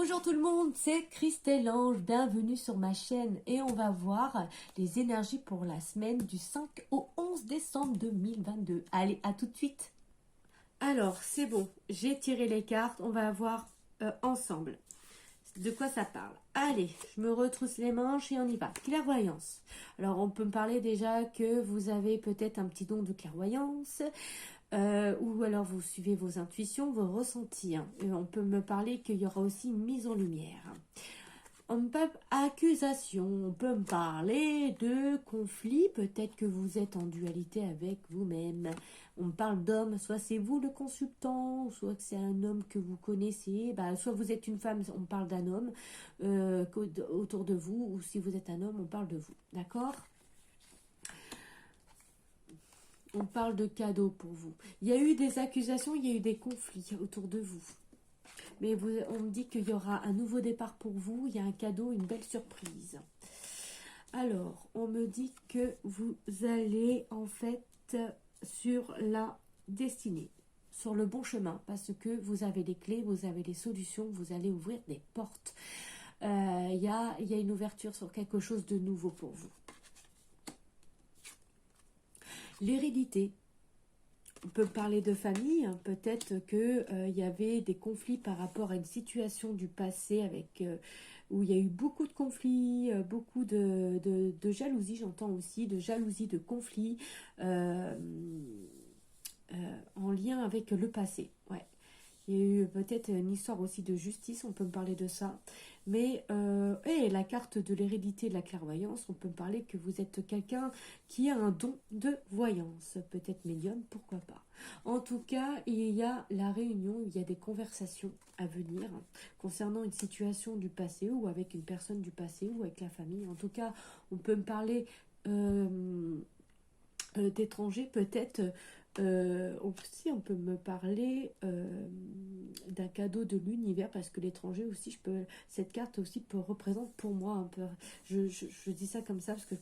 Bonjour tout le monde, c'est Christelle Ange, bienvenue sur ma chaîne et on va voir les énergies pour la semaine du 5 au 11 décembre 2022. Allez, à tout de suite. Alors, c'est bon, j'ai tiré les cartes, on va voir ensemble de quoi ça parle. Allez, je me retrousse les manches et on y va. Clairvoyance. Alors, on peut me parler déjà que vous avez peut-être un petit don de clairvoyance. Ou alors vous suivez vos intuitions, vos ressentis. Et on peut me parler qu'il y aura aussi une mise en lumière. On peut accusation, on peut me parler de conflit, peut-être que vous êtes en dualité avec vous-même. On me parle d'homme, soit c'est vous le consultant, soit c'est un homme que vous connaissez, soit vous êtes une femme, on parle d'un homme autour de vous, ou si vous êtes un homme, on parle de vous, d'accord ? On parle de cadeaux pour vous. Il y a eu des accusations, il y a eu des conflits autour de vous. Mais on me dit qu'il y aura un nouveau départ pour vous, il y a un cadeau, une belle surprise. Alors, on me dit que vous allez en fait sur la destinée, sur le bon chemin, parce que vous avez les clés, vous avez les solutions, vous allez ouvrir des portes. Il y a une ouverture sur quelque chose de nouveau pour vous. L'hérédité. On peut parler de famille, hein. Peut-être qu'il y avait des conflits par rapport à une situation du passé avec, où il y a eu beaucoup de conflits, beaucoup de jalousie, j'entends aussi, de jalousie, de conflits en lien avec le passé. Ouais. Il y a eu peut-être une histoire aussi de justice, on peut me parler de ça. Mais, et la carte de l'hérédité de la clairvoyance, on peut me parler que vous êtes quelqu'un qui a un don de voyance. Peut-être médium, pourquoi pas. En tout cas, il y a la réunion, il y a des conversations à venir concernant une situation du passé ou avec une personne du passé ou avec la famille. En tout cas, on peut me parler d'étrangers, peut-être. Aussi, on peut me parler d'un cadeau de l'univers parce que l'étranger aussi, cette carte aussi représente pour moi un peu. Je dis ça comme ça parce que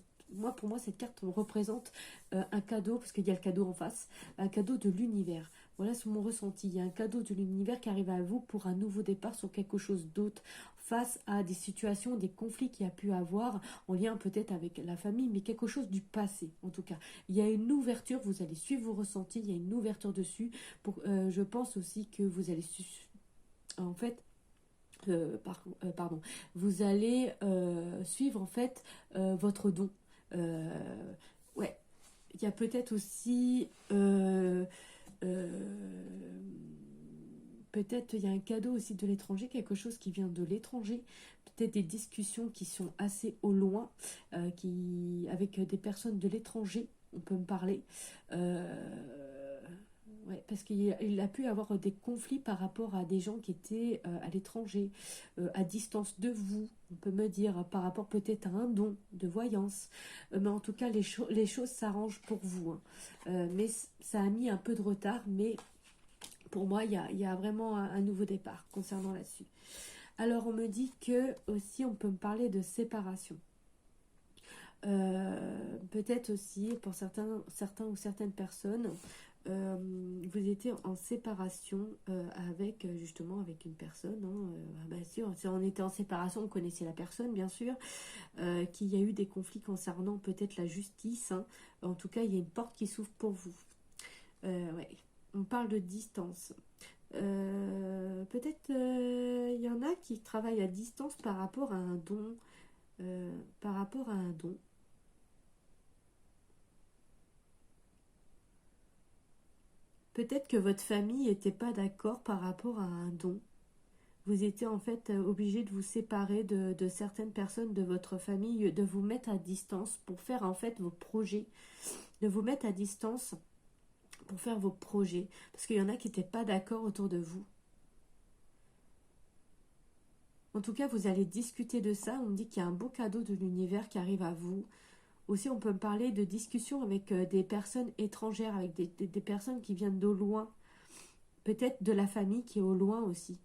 pour moi, cette carte représente un cadeau parce qu'il y a le cadeau en face, un cadeau de l'univers. Voilà, c'est mon ressenti. Il y a un cadeau de l'univers qui arrive à vous pour un nouveau départ sur quelque chose d'autre face à des situations, des conflits qu'il y a pu avoir en lien peut-être avec la famille, mais quelque chose du passé en tout cas. Il y a une ouverture, vous allez suivre vos ressentis, il y a une ouverture dessus. Je pense aussi que vous allez en fait vous allez suivre en fait votre don. Ouais, il y a peut-être aussi peut-être il y a un cadeau aussi de l'étranger, quelque chose qui vient de l'étranger, peut-être des discussions qui sont assez au loin, avec des personnes de l'étranger, on peut me parler. Ouais, parce qu'il a pu avoir des conflits par rapport à des gens qui étaient à l'étranger, à distance de vous, on peut me dire, par rapport peut-être à un don de voyance. Mais en tout cas, les choses s'arrangent pour vous. Hein. Mais ça a mis un peu de retard, mais pour moi, il y a vraiment un nouveau départ concernant là-dessus. Alors, on me dit que aussi, on peut me parler de séparation. Peut-être aussi, pour certains ou certaines personnes, vous étiez en séparation avec justement avec une personne. Si on était en séparation, on connaissait la personne, bien sûr, qu'il y a eu des conflits concernant peut-être la justice. Hein. En tout cas, il y a une porte qui s'ouvre pour vous. Ouais. On parle de distance. Peut-être il y en a qui travaillent à distance par rapport à un don. Par rapport à un don. Peut-être que votre famille n'était pas d'accord par rapport à un don. Vous étiez en fait obligé de vous séparer de certaines personnes de votre famille, de vous mettre à distance pour faire en fait vos projets, de vous mettre à distance pour faire vos projets, parce qu'il y en a qui n'étaient pas d'accord autour de vous. En tout cas, vous allez discuter de ça. On me dit qu'il y a un beau cadeau de l'univers qui arrive à vous. Aussi, on peut me parler de discussions avec des personnes étrangères, avec des personnes qui viennent de loin. Peut-être de la famille qui est au loin aussi.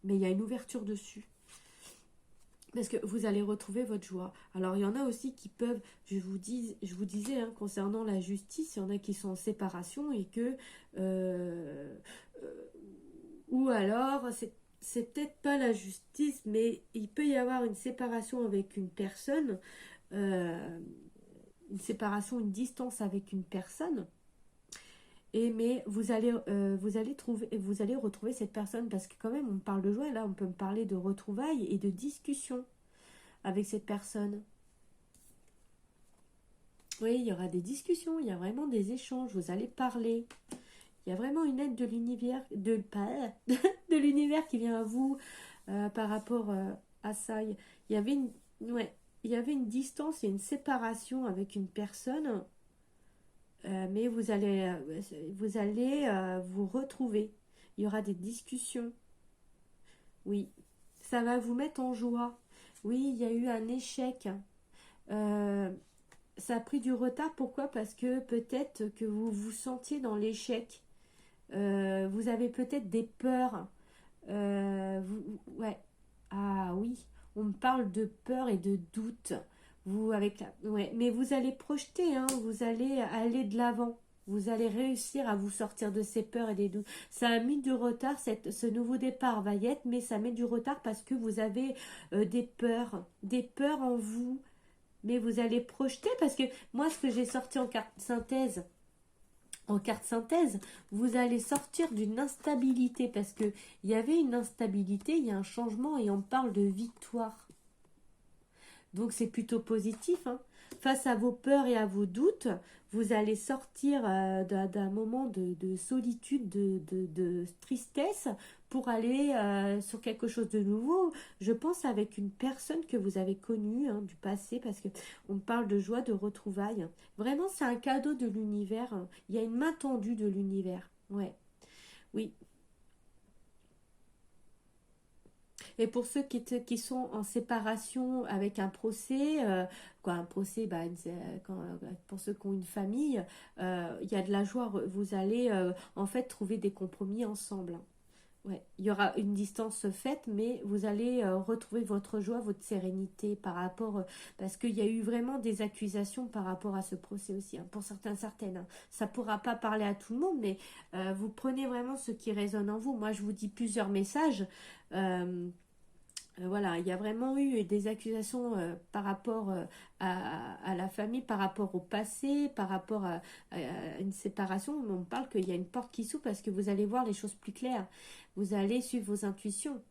Mais il y a une ouverture dessus. Parce que vous allez retrouver votre joie. Alors, il y en a aussi qui peuvent, je vous disais, hein, concernant la justice, il y en a qui sont en séparation et que... ou alors, c'est peut-être pas la justice, mais il peut y avoir une séparation avec une personne, euh, une séparation, une distance avec une personne. Et mais vous allez retrouver cette personne parce que quand même on parle de joie, là on peut me parler de retrouvailles et de discussion avec cette personne. Oui, il y aura des discussions, il y a vraiment des échanges, vous allez parler. Il y a vraiment une aide de l'univers, de l'univers qui vient à vous par rapport à ça. Il y avait ouais, il y avait une distance et une séparation avec une personne, mais vous allez vous retrouver. Il y aura des discussions. Oui, ça va vous mettre en joie. Oui, il y a eu un échec. Euh, Ça a pris du retard. Pourquoi? Parce que peut-être que vous vous sentiez dans l'échec. Vous avez peut-être des peurs. Ouais. Ah oui, on me parle de peur et de doute. Vous avec ouais, mais vous allez projeter, hein, vous allez aller de l'avant. Vous allez réussir à vous sortir de ces peurs et des doutes. Ça a mis du retard, ce nouveau départ va y être, mais ça met du retard parce que vous avez des peurs en vous. Mais vous allez projeter parce que moi, ce que j'ai sorti en carte synthèse, vous allez sortir d'une instabilité parce que il y avait une instabilité, il y a un changement et on parle de victoire. Donc c'est plutôt positif, hein. Face à vos peurs et à vos doutes, vous allez sortir d'un moment de solitude, de tristesse pour aller sur quelque chose de nouveau. Je pense avec une personne que vous avez connue hein, du passé parce que on parle de joie, de retrouvailles. Vraiment, c'est un cadeau de l'univers, hein. Il y a une main tendue de l'univers. Ouais, oui. Et pour ceux qui sont en séparation avec un procès, quoi, un procès, bah, pour ceux qui ont une famille, il y a de la joie. Vous allez en fait trouver des compromis ensemble. Ouais. Il y aura une distance faite, mais vous allez retrouver votre joie, votre sérénité par rapport, parce qu'il y a eu vraiment des accusations par rapport à ce procès aussi, hein, pour certains, certaines. Hein. Ça ne pourra pas parler à tout le monde, mais vous prenez vraiment ce qui résonne en vous. Moi, je vous dis plusieurs messages. Euh, voilà, il y a vraiment eu des accusations par rapport à la famille, par rapport au passé, par rapport à une séparation. On parle qu'il y a une porte qui s'ouvre parce que vous allez voir les choses plus claires. Vous allez suivre vos intuitions.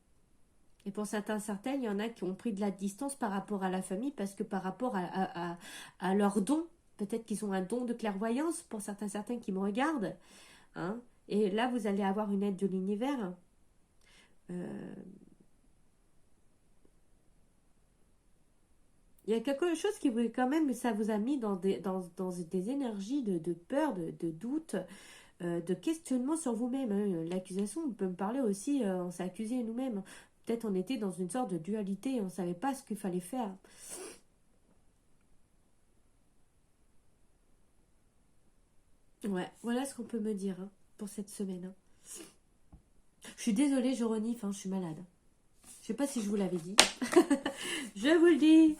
Et pour certains, certaines, il y en a qui ont pris de la distance par rapport à la famille parce que par rapport à leur don, peut-être qu'ils ont un don de clairvoyance pour certains, certaines qui me regardent. Hein, et là, vous allez avoir une aide de l'univers. Euh, Il y a quelque chose qui vous, quand même, ça vous a mis dans des énergies de peur, de doute, de questionnement sur vous-même. Hein. L'accusation, on peut me parler aussi, on s'est accusé nous-mêmes. Peut-être on était dans une sorte de dualité, on ne savait pas ce qu'il fallait faire. Ouais, voilà ce qu'on peut me dire hein, pour cette semaine. Hein. Je suis désolée, je renifle, hein, je suis malade. Je sais pas si je vous l'avais dit. Je vous le dis.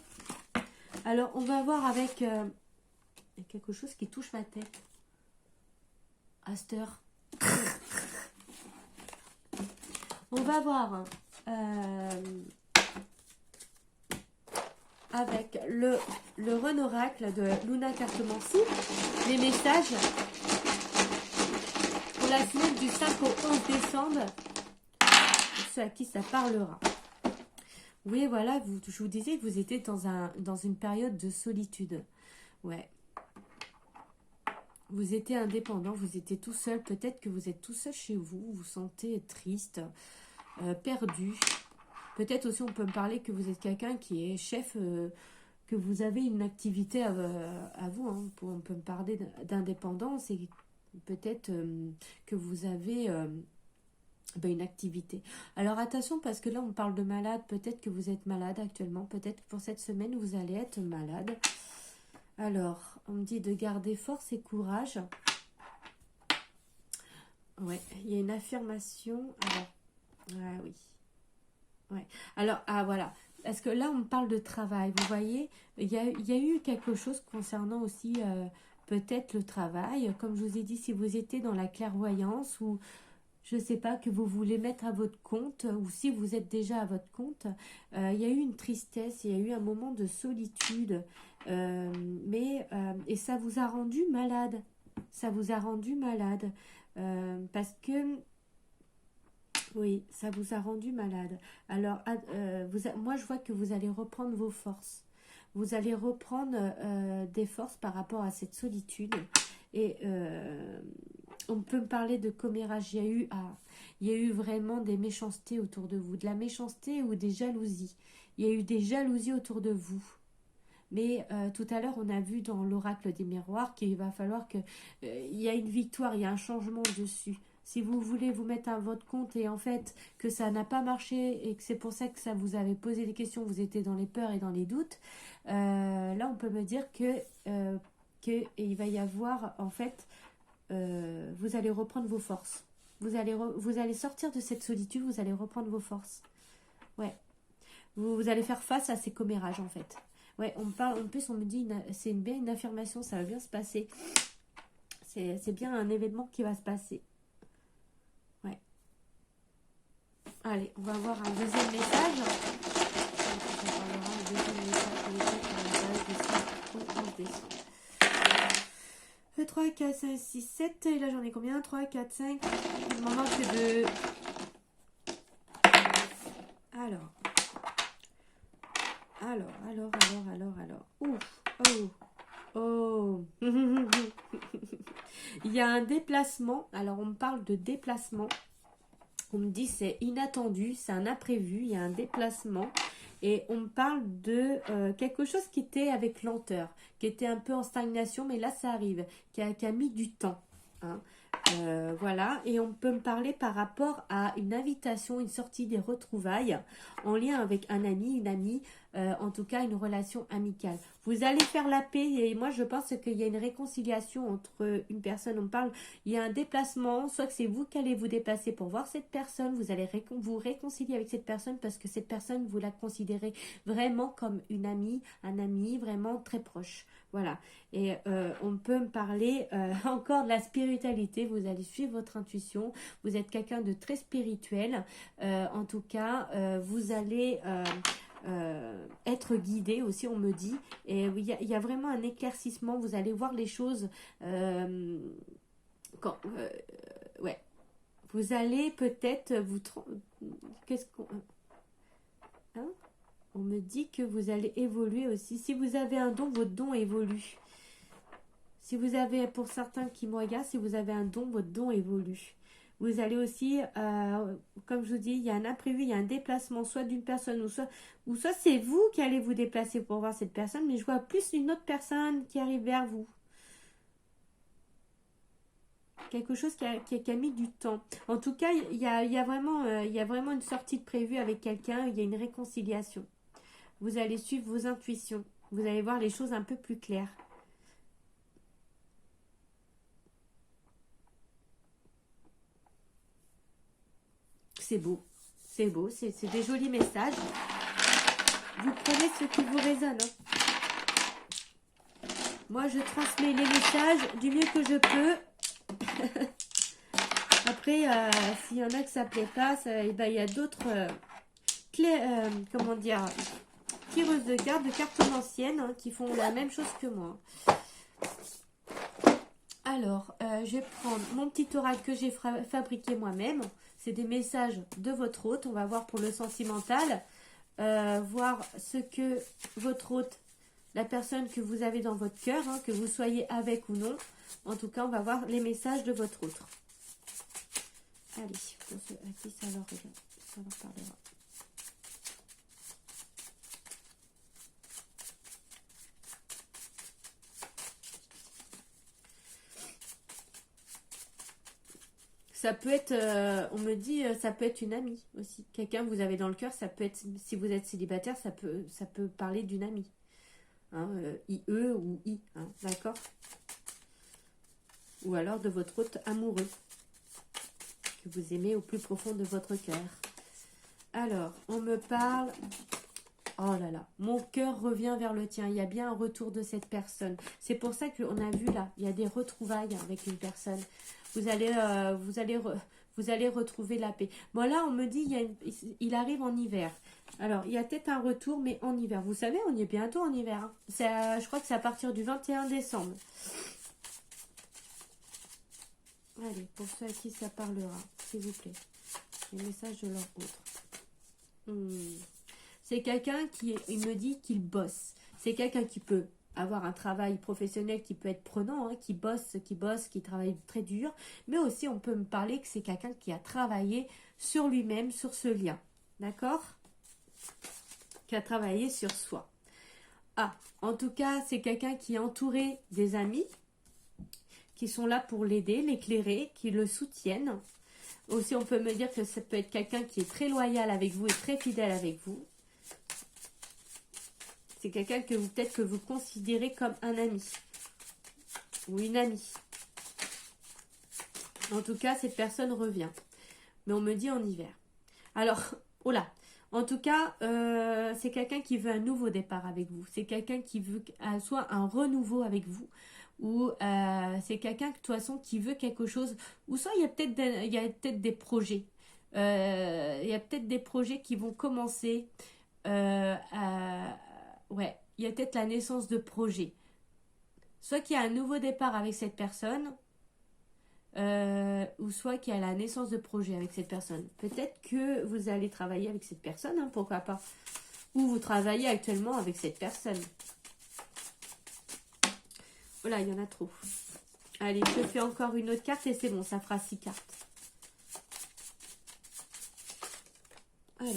Alors, on va voir avec quelque chose qui touche ma tête. À cette heure. On va voir avec le Run Oracle de Luna Cartomancie les messages pour la semaine du 5 au 11 décembre pour ceux à qui ça parlera. Oui, voilà, je vous disais que vous étiez dans une période de solitude. Ouais. Vous étiez indépendant, vous étiez tout seul. Peut-être que vous êtes tout seul chez vous, vous vous sentez triste, perdu. Peut-être aussi on peut me parler que vous êtes quelqu'un qui est chef, que vous avez une activité à vous. Hein. On peut me parler d'indépendance et peut-être que vous avez une activité. Alors attention parce que là on parle de malade. Peut-être que vous êtes malade actuellement. Peut-être que pour cette semaine vous allez être malade. Alors on me dit de garder force et courage. Ouais, il y a une affirmation. Alors, ah oui. Ouais. Alors, ah voilà. Parce que là, on parle de travail. Vous voyez, il y a eu quelque chose concernant aussi peut-être le travail. Comme je vous ai dit, si vous étiez dans la clairvoyance ou je ne sais pas, que vous voulez mettre à votre compte, ou si vous êtes déjà à votre compte. Il y a eu une tristesse, il y a eu un moment de solitude, et ça vous a rendu malade. Ça vous a rendu malade. Parce que, oui, ça vous a rendu malade. Alors, moi, je vois que vous allez reprendre vos forces. Vous allez reprendre des forces par rapport à cette solitude. Et on peut me parler de commérage. Il y a eu vraiment des méchancetés autour de vous, de la méchanceté ou des jalousies. Il y a eu des jalousies autour de vous. Mais tout à l'heure, on a vu dans l'oracle des miroirs qu'il va falloir que il y a une victoire, il y a un changement dessus. Si vous voulez vous mettre à votre compte et en fait que ça n'a pas marché et que c'est pour ça que ça vous avait posé des questions, vous étiez dans les peurs et dans les doutes, là on peut me dire que il va y avoir en fait, vous allez reprendre vos forces. Vous allez sortir de cette solitude, vous allez reprendre vos forces. Ouais. Vous allez faire face à ces commérages en fait. Ouais, on me parle, en plus on me dit, c'est bien une affirmation, ça va bien se passer. C'est bien un événement qui va se passer. Ouais. Allez, on va voir un deuxième message. On parlera un deuxième message pour les 11 décembre. 3, 4, 5, 6, 7. Et là j'en ai combien? 3, 4, 5. Il m'en manque que 2. Alors. Ouf. Oh. Il y a un déplacement. Alors, on me parle de déplacement. On me dit c'est inattendu, c'est un imprévu. Il y a un déplacement. Et on me parle de quelque chose qui était avec lenteur, qui était un peu en stagnation, mais là, ça arrive, qui a mis du temps. Hein. Voilà, et on peut me parler par rapport à une invitation, une sortie des retrouvailles en lien avec un ami, une amie, en tout cas une relation amicale. Vous allez faire la paix et moi je pense qu'il y a une réconciliation entre une personne, on me parle, il y a un déplacement, soit que c'est vous qui allez vous déplacer pour voir cette personne, vous allez vous réconcilier avec cette personne parce que cette personne, vous la considérez vraiment comme une amie, un ami vraiment très proche. Voilà, et on peut me parler encore de la spiritualité, vous allez suivre votre intuition, vous êtes quelqu'un de très spirituel, en tout cas, vous allez être guidé aussi, on me dit, et il y a vraiment un éclaircissement, vous allez voir les choses, quand, ouais, vous allez peut-être qu'est-ce qu'on... Hein? On me dit que vous allez évoluer aussi. Si vous avez un don, votre don évolue. Si vous avez, pour certains qui me regardent, si vous avez un don, votre don évolue. Vous allez aussi, comme je vous dis, il y a un imprévu, il y a un déplacement, soit d'une personne, ou soit c'est vous qui allez vous déplacer pour voir cette personne, mais je vois plus une autre personne qui arrive vers vous. Quelque chose qui a mis du temps. En tout cas, il y a vraiment une sortie de prévue avec quelqu'un, il y a une réconciliation. Vous allez suivre vos intuitions. Vous allez voir les choses un peu plus claires. C'est beau. C'est beau. C'est des jolis messages. Vous prenez ce qui vous résonne. Hein. Moi, je transmets les messages du mieux que je peux. Après, s'il y en a que ça ne plaît pas, il y a d'autres comment dire, tireuses de cartes, de cartes anciennes, hein, qui font la même chose que moi. Alors, je vais prendre mon petit oracle que j'ai fabriqué moi-même. C'est des messages de votre hôte. On va voir pour le sentimental. Voir ce que votre hôte, la personne que vous avez dans votre cœur, hein, que vous soyez avec ou non. En tout cas, on va voir les messages de votre hôte. Allez, pour ceux à qui ça leur parlera. Ça peut être, on me dit, ça peut être une amie aussi. Quelqu'un que vous avez dans le cœur, ça peut être, si vous êtes célibataire, ça peut parler d'une amie. Hein, IE ou I, hein, d'accord? Ou alors de votre hôte amoureux, que vous aimez au plus profond de votre cœur. Alors, on me parle... Oh là là, mon cœur revient vers le tien. Il y a bien un retour de cette personne. C'est pour ça qu'on a vu là, il y a des retrouvailles avec une personne. Vous allez Vous allez retrouver la paix. Bon, là, on me dit, il arrive en hiver. Alors, il y a peut-être un retour, mais en hiver. Vous savez, on y est bientôt en hiver. Hein. Je crois que c'est à partir du 21 décembre. Allez, pour ceux à qui ça parlera, s'il vous plaît. Les messages de leur autre. C'est quelqu'un il me dit qu'il bosse. C'est quelqu'un qui peut avoir un travail professionnel qui peut être prenant, hein, qui bosse, qui travaille très dur. Mais aussi, on peut me parler que c'est quelqu'un qui a travaillé sur lui-même, sur ce lien. D'accord ? Qui a travaillé sur soi. Ah, en tout cas, c'est quelqu'un qui est entouré des amis qui sont là pour l'aider, l'éclairer, qui le soutiennent. Aussi, on peut me dire que ça peut être quelqu'un qui est très loyal avec vous et très fidèle avec vous. C'est quelqu'un que peut-être que vous considérez comme un ami ou une amie. En tout cas, cette personne revient. Mais on me dit en hiver. Alors, oh là, en tout cas, c'est quelqu'un qui veut un nouveau départ avec vous. C'est quelqu'un qui veut soit un renouveau avec vous. Ou c'est quelqu'un de toute façon qui veut quelque chose. Ou soit il y a peut-être des projets. Il y a peut-être des projets qui vont commencer. Ouais, il y a peut-être la naissance de projets. Soit qu'il y a un nouveau départ avec cette personne. Ou soit qu'il y a la naissance de projet avec cette personne. Peut-être que vous allez travailler avec cette personne, hein, pourquoi pas. Ou vous travaillez actuellement avec cette personne. Voilà, il y en a trop. Allez, je fais encore une autre carte et c'est bon, ça fera 6 cartes. Alors.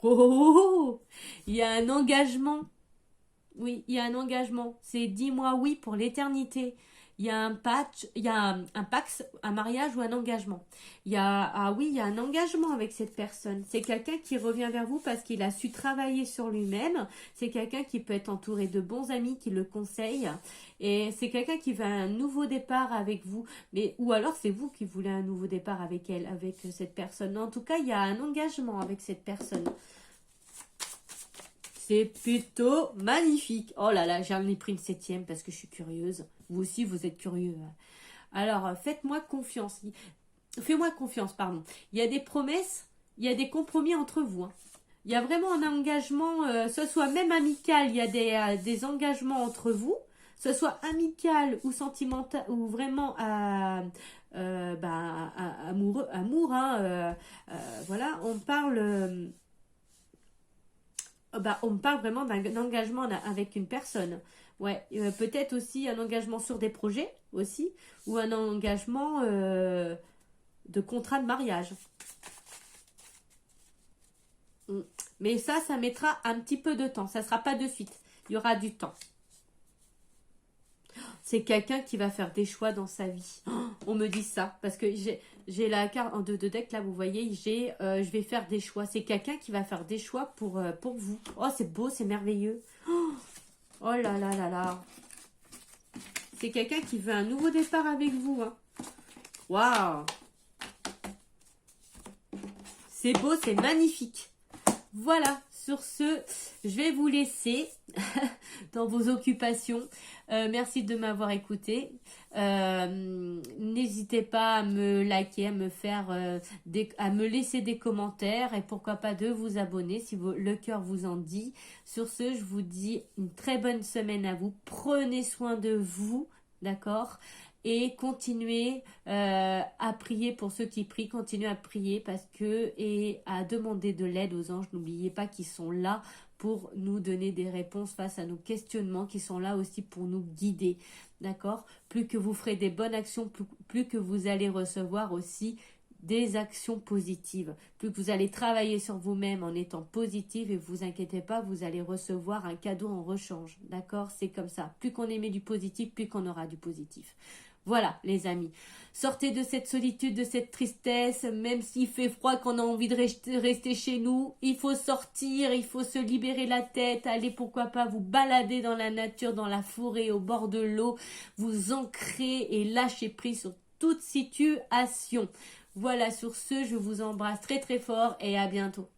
Oh, il y a un engagement. Oui, il y a un engagement. C'est 10 mois oui pour l'éternité. Il y a un patch, il y a un pax, un mariage ou un engagement. Il y a, ah oui, il y a un engagement avec cette personne. C'est quelqu'un qui revient vers vous parce qu'il a su travailler sur lui-même. C'est quelqu'un qui peut être entouré de bons amis qui le conseillent. Et c'est quelqu'un qui veut un nouveau départ avec vous. Mais, ou alors c'est vous qui voulez un nouveau départ avec elle, avec cette personne. En tout cas, il y a un engagement avec cette personne. C'est plutôt magnifique. Oh là là, j'en ai pris une 7e parce que je suis curieuse. Vous aussi, vous êtes curieux. Alors, faites-moi confiance. Fais-moi confiance, pardon. Il y a des promesses, il y a des compromis entre vous. Hein. Il y a vraiment un engagement, ce soit même amical, il y a des engagements entre vous, ce soit amical ou sentimental, ou vraiment amour. Hein, voilà, on parle vraiment d'un engagement avec une personne. Ouais, peut-être aussi un engagement sur des projets aussi, ou un engagement de contrat de mariage. Mais ça mettra un petit peu de temps. Ça ne sera pas de suite. Il y aura du temps. C'est quelqu'un qui va faire des choix dans sa vie. On me dit ça parce que j'ai la carte en deux deck là, vous voyez, je vais faire des choix. C'est quelqu'un qui va faire des choix pour vous. Oh, c'est beau, c'est merveilleux. Oh là là là là. C'est quelqu'un qui veut un nouveau départ avec vous. Hein. Waouh. C'est beau, c'est magnifique. Voilà, sur ce, je vais vous laisser dans vos occupations. Merci de m'avoir écouté. N'hésitez pas à me liker, à me laisser des commentaires et pourquoi pas de vous abonner si le cœur vous en dit. Sur ce, je vous dis une très bonne semaine à vous. Prenez soin de vous, d'accord ? Et continuez à prier pour ceux qui prient, continuez à prier et à demander de l'aide aux anges. N'oubliez pas qu'ils sont là pour nous donner des réponses face à nos questionnements, qui sont là aussi pour nous guider. D'accord ? Plus que vous ferez des bonnes actions, plus que vous allez recevoir aussi des actions positives. Plus que vous allez travailler sur vous-même en étant positive et vous inquiétez pas, vous allez recevoir un cadeau en rechange. D'accord ? C'est comme ça. Plus qu'on émet du positif, plus qu'on aura du positif. Voilà, les amis. Sortez de cette solitude, de cette tristesse, même s'il fait froid, qu'on a envie de rester chez nous. Il faut sortir, il faut se libérer la tête, aller pourquoi pas vous balader dans la nature, dans la forêt, au bord de l'eau, vous ancrer et lâcher prise sur toute situation. Voilà, sur ce, je vous embrasse très très fort et à bientôt.